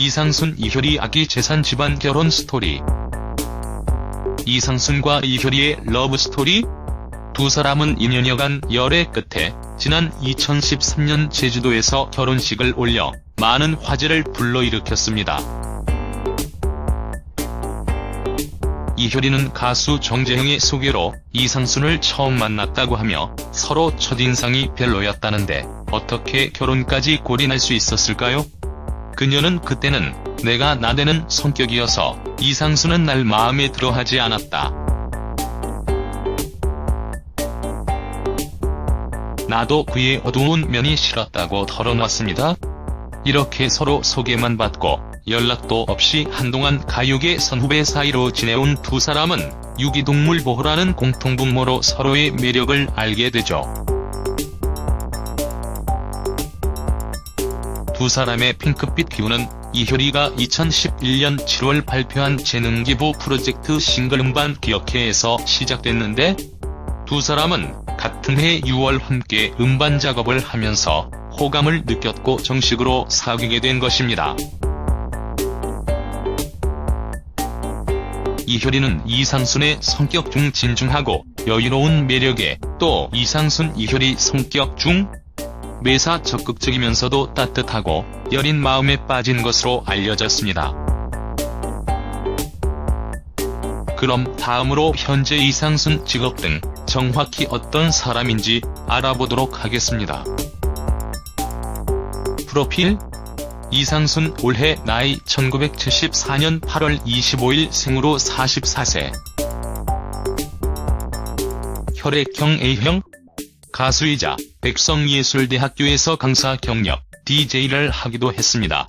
이상순 이효리 아기 재산 집안 결혼 스토리. 이상순과 이효리의 러브 스토리? 두 사람은 2년여간 열애 끝에 지난 2013년 제주도에서 결혼식을 올려 많은 화제를 불러일으켰습니다. 이효리는 가수 정재형의 소개로 이상순을 처음 만났다고 하며 서로 첫인상이 별로였다는데 어떻게 결혼까지 골인할 수 있었을까요? 그녀는 그때는 내가 나대는 성격이어서 이상순은 날 마음에 들어하지 않았다. 나도 그의 어두운 면이 싫었다고 털어놨습니다. 이렇게 서로 소개만 받고 연락도 없이 한동안 가요계 선후배 사이로 지내온 두 사람은 유기동물 보호라는 공통분모로 서로의 매력을 알게 되죠. 두 사람의 핑크빛 기운은 이효리가 2011년 7월 발표한 재능기부 프로젝트 싱글 음반 기억해에서 시작됐는데, 두 사람은 같은 해 6월 함께 음반 작업을 하면서 호감을 느꼈고 정식으로 사귀게 된 것입니다. 이효리는 이상순의 성격 중 진중하고 여유로운 매력에 또 이상순 이효리 성격 중 매사 적극적이면서도 따뜻하고 여린 마음에 빠진 것으로 알려졌습니다. 그럼 다음으로 현재 이상순 직업 등 정확히 어떤 사람인지 알아보도록 하겠습니다. 프로필. 이상순 올해 나이 1974년 8월 25일 생으로 44세. 혈액형 A형. 가수이자 백성예술대학교에서 강사 경력, DJ를 하기도 했습니다.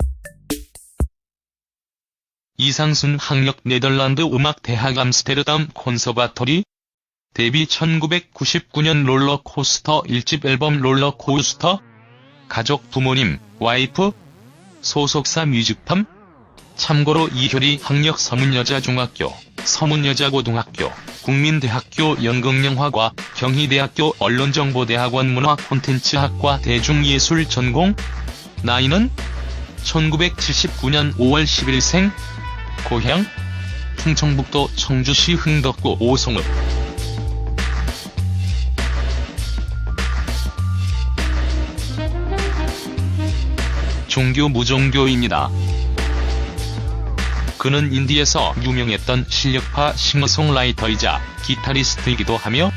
이상순 학력 네덜란드 음악대학 암스테르담 콘서바토리. 데뷔 1999년 롤러코스터 1집 앨범 롤러코스터. 가족 부모님, 와이프. 소속사 뮤직팜. 참고로 이효리 학력 서문여자중학교, 서문여자고등학교, 국민대학교 연극영화과, 경희대학교 언론정보대학원 문화콘텐츠학과 대중예술 전공. 나이는 1979년 5월 10일생. 고향 충청북도 청주시 흥덕구 오송읍. 종교 무종교입니다. 그는 인디에서 유명했던 실력파 싱어송라이터이자 기타리스트이기도 하며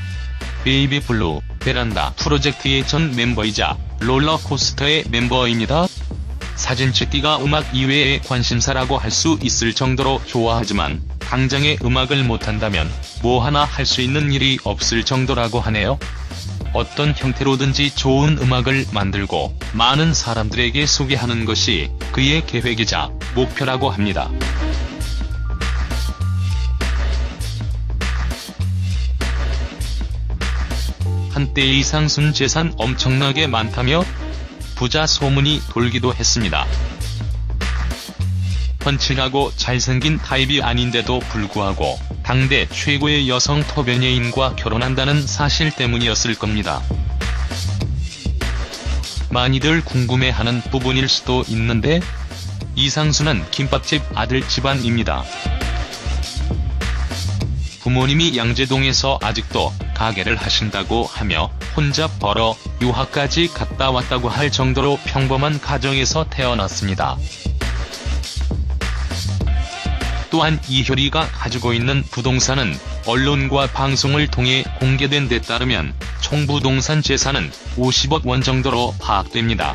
베이비 블루, 베란다 프로젝트의 전 멤버이자 롤러코스터의 멤버입니다. 사진 찍기가 음악 이외의 관심사라고 할 수 있을 정도로 좋아하지만 당장의 음악을 못한다면 뭐 하나 할 수 있는 일이 없을 정도라고 하네요. 어떤 형태로든지 좋은 음악을 만들고 많은 사람들에게 소개하는 것이 그의 계획이자 목표라고 합니다. 한때 이상순 재산 엄청나게 많다며 부자 소문이 돌기도 했습니다. 펀치하고 잘생긴 타입이 아닌데도 불구하고 당대 최고의 여성 톱연예인과 결혼한다는 사실 때문이었을 겁니다. 많이들 궁금해하는 부분일 수도 있는데, 이상순은 김밥집 아들 집안입니다. 부모님이 양재동에서 아직도 가게를 하신다고 하며 혼자 벌어 유학까지 갔다 왔다고 할 정도로 평범한 가정에서 태어났습니다. 또한 이효리가 가지고 있는 부동산은 언론과 방송을 통해 공개된 데 따르면 총 부동산 재산은 50억 원 정도로 파악됩니다.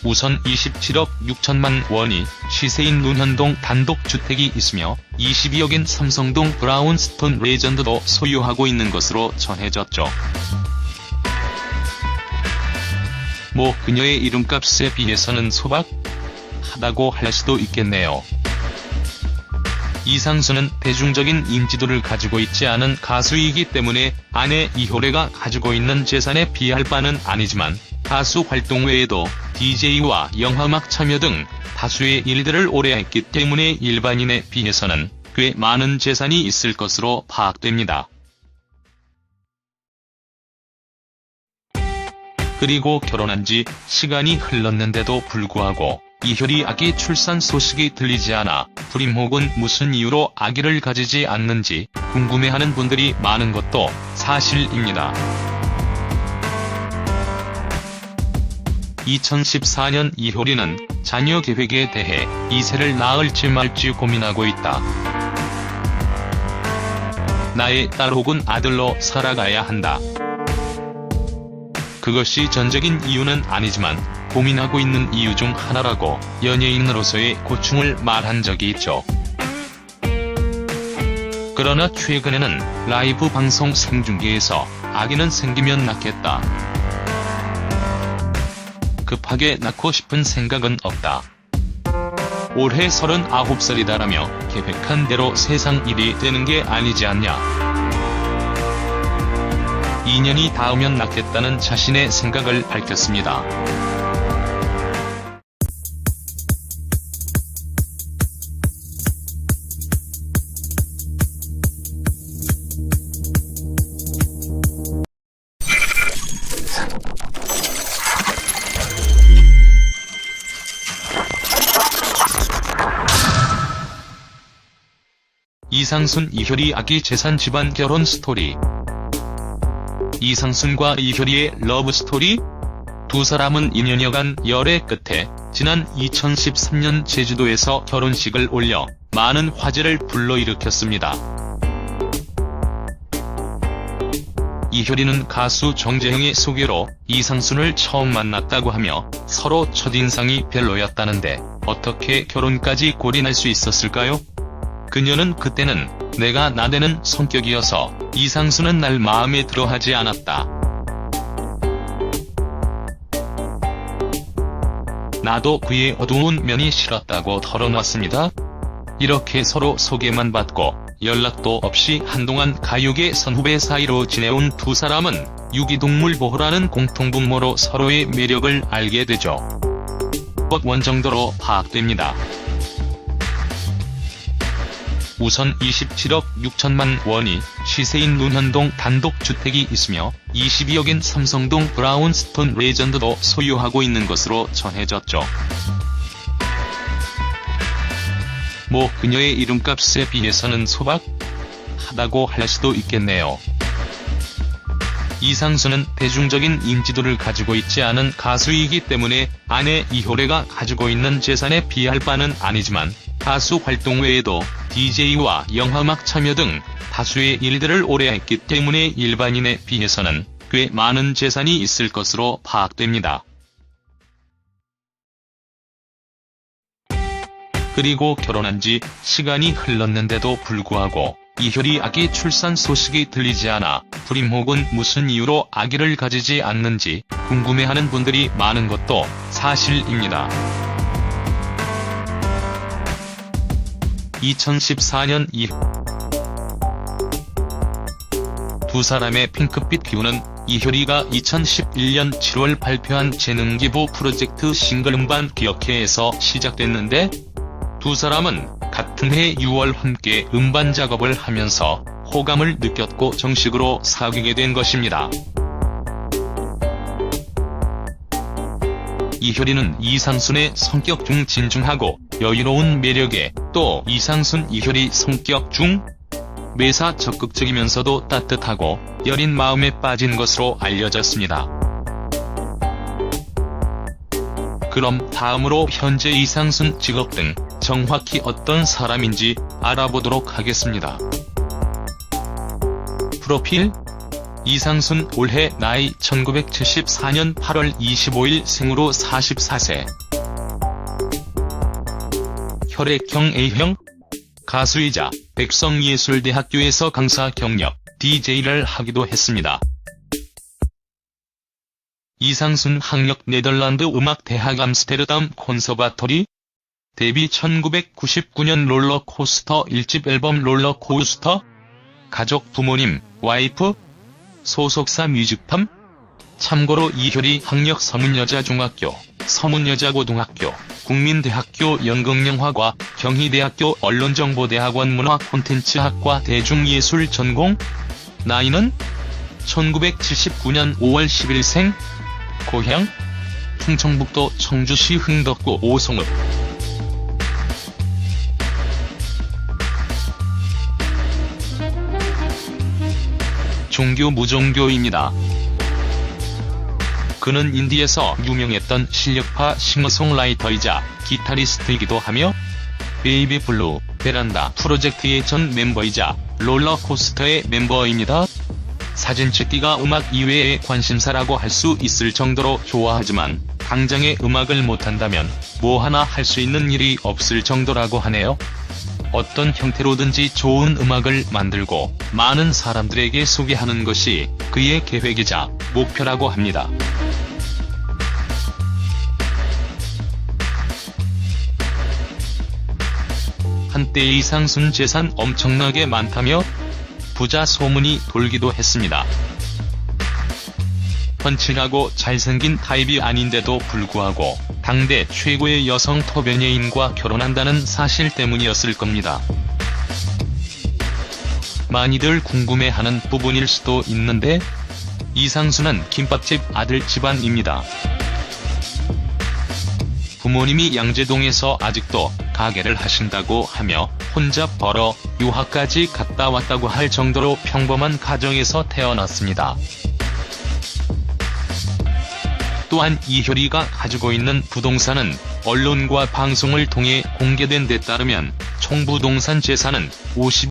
우선 27억 6천만 원이 시세인 논현동 단독주택이 있으며 22억인 삼성동 브라운스톤 레전드도 소유하고 있는 것으로 전해졌죠. 뭐 그녀의 이름값에 비해서는 소박하다고 할 수도 있겠네요. 이상순은 대중적인 인지도를 가지고 있지 않은 가수이기 때문에 아내 이효리가 가지고 있는 재산에 비할 바는 아니지만 가수 활동 외에도 DJ와 영화음악 참여 등 다수의 일들을 오래 했기 때문에 일반인에 비해서는 꽤 많은 재산이 있을 것으로 파악됩니다. 그리고 결혼한 지 시간이 흘렀는데도 불구하고 이효리 아기 출산 소식이 들리지 않아 불임 혹은 무슨 이유로 아기를 가지지 않는지 궁금해하는 분들이 많은 것도 사실입니다. 2014년 이효리는 자녀 계획에 대해 2세를 낳을지 말지 고민하고 있다. 나의 딸 혹은 아들로 살아가야 한다. 그것이 전적인 이유는 아니지만 고민하고 있는 이유 중 하나라고 연예인으로서의 고충을 말한 적이 있죠. 그러나 최근에는 라이브 방송 생중계에서 아기는 생기면 낳겠다. 급하게 낳고 싶은 생각은 없다. 올해 39살이다라며 계획한 대로 세상 일이 되는 게 아니지 않냐. 2년이 닿으면 낳겠다는 자신의 생각을 밝혔습니다. 이상순 이효리 아기 재산 집안 결혼 스토리. 이상순과 이효리의 러브스토리? 두 사람은 2년여간 열애 끝에 지난 2013년 제주도에서 결혼식을 올려 많은 화제를 불러일으켰습니다. 이효리는 가수 정재형의 소개로 이상순을 처음 만났다고 하며 서로 첫인상이 별로였다는데 어떻게 결혼까지 골인할 수 있었을까요? 그녀는 그때는 내가 나대는 성격이어서 이상순은 날 마음에 들어하지 않았다. 나도 그의 어두운 면이 싫었다고 털어놨습니다. 이렇게 서로 소개만 받고 연락도 없이 한동안 가요계 선후배 사이로 지내온 두 사람은 유기동물 보호라는 공통분모로 서로의 매력을 알게 되죠. 원 정도로 파악됩니다. 우선 27억 6천만 원이 시세인 논현동 단독주택이 있으며 22억인 삼성동 브라운스톤 레전드도 소유하고 있는 것으로 전해졌죠. 뭐 그녀의 이름값에 비해서는 소박하다고 할 수도 있겠네요. 이상순은 대중적인 인지도를 가지고 있지 않은 가수이기 때문에 아내 이효리가 가지고 있는 재산에 비할 바는 아니지만 가수 활동 외에도 DJ와 영화음악 참여 등 다수의 일들을 오래 했기 때문에 일반인에 비해서는 꽤 많은 재산이 있을 것으로 파악됩니다. 그리고 결혼한 지 시간이 흘렀는데도 불구하고 이효리 아기 출산 소식이 들리지 않아 불임 혹은 무슨 이유로 아기를 가지지 않는지 궁금해하는 분들이 많은 것도 사실입니다. 2014년 두 사람의 핑크빛 기운은 이효리가 2011년 7월 발표한 재능기부 프로젝트 싱글 음반 기억해에서 시작됐는데 두 사람은 같은 해 6월 함께 음반 작업을 하면서 호감을 느꼈고 정식으로 사귀게 된 것입니다. 이효리는 이상순의 성격 중 진중하고 여유로운 매력에 또 이상순 이효리 성격 중 매사 적극적이면서도 따뜻하고 여린 마음에 빠진 것으로 알려졌습니다. 그럼 다음으로 현재 이상순 직업 등 정확히 어떤 사람인지 알아보도록 하겠습니다. 프로필 이상순 올해 나이 1974년 8월 25일 생으로 44세. 혈액형 A형. 가수이자 백성예술대학교에서 강사 경력, DJ를 하기도 했습니다. 이상순 학력 네덜란드 음악대학 암스테르담 콘서바토리. 데뷔 1999년 롤러코스터 1집 앨범 롤러코스터. 가족 부모님, 와이프. 소속사 뮤직팜. 참고로 이효리 학력 서문여자중학교, 서문여자고등학교, 국민대학교 연극영화과, 경희대학교 언론정보대학원 문화콘텐츠학과 대중예술 전공. 나이는 1979년 5월 10일생. 고향? 충청북도 청주시 흥덕구 오송읍. 종교 무종교입니다. 그는 인디에서 유명했던 실력파 싱어송라이터이자 기타리스트이기도 하며 베이비 블루, 베란다 프로젝트의 전 멤버이자 롤러코스터의 멤버입니다. 사진 찍기가 음악 이외의 관심사라고 할 수 있을 정도로 좋아하지만 당장의 음악을 못한다면 뭐 하나 할 수 있는 일이 없을 정도라고 하네요. 어떤 형태로든지 좋은 음악을 만들고 많은 사람들에게 소개하는 것이 그의 계획이자 목표라고 합니다. 한때 이상순 재산 엄청나게 많다며 부자 소문이 돌기도 했습니다. 펀치하고 잘생긴 타입이 아닌데도 불구하고 당대 최고의 여성 토변예인과 결혼한다는 사실 때문이었을 겁니다. 많이들 궁금해하는 부분일 수도 있는데 이상순은 김밥집 아들 집안입니다. 부모님이 양재동에서 아직도 가게를 하신다고 하며 혼자 벌어 유학까지 갔다 왔다고 할 정도로 평범한 가정에서 태어났습니다. 또한 이효리가 가지고 있는 부동산은 언론과 방송을 통해 공개된 데 따르면 총 부동산 재산은 50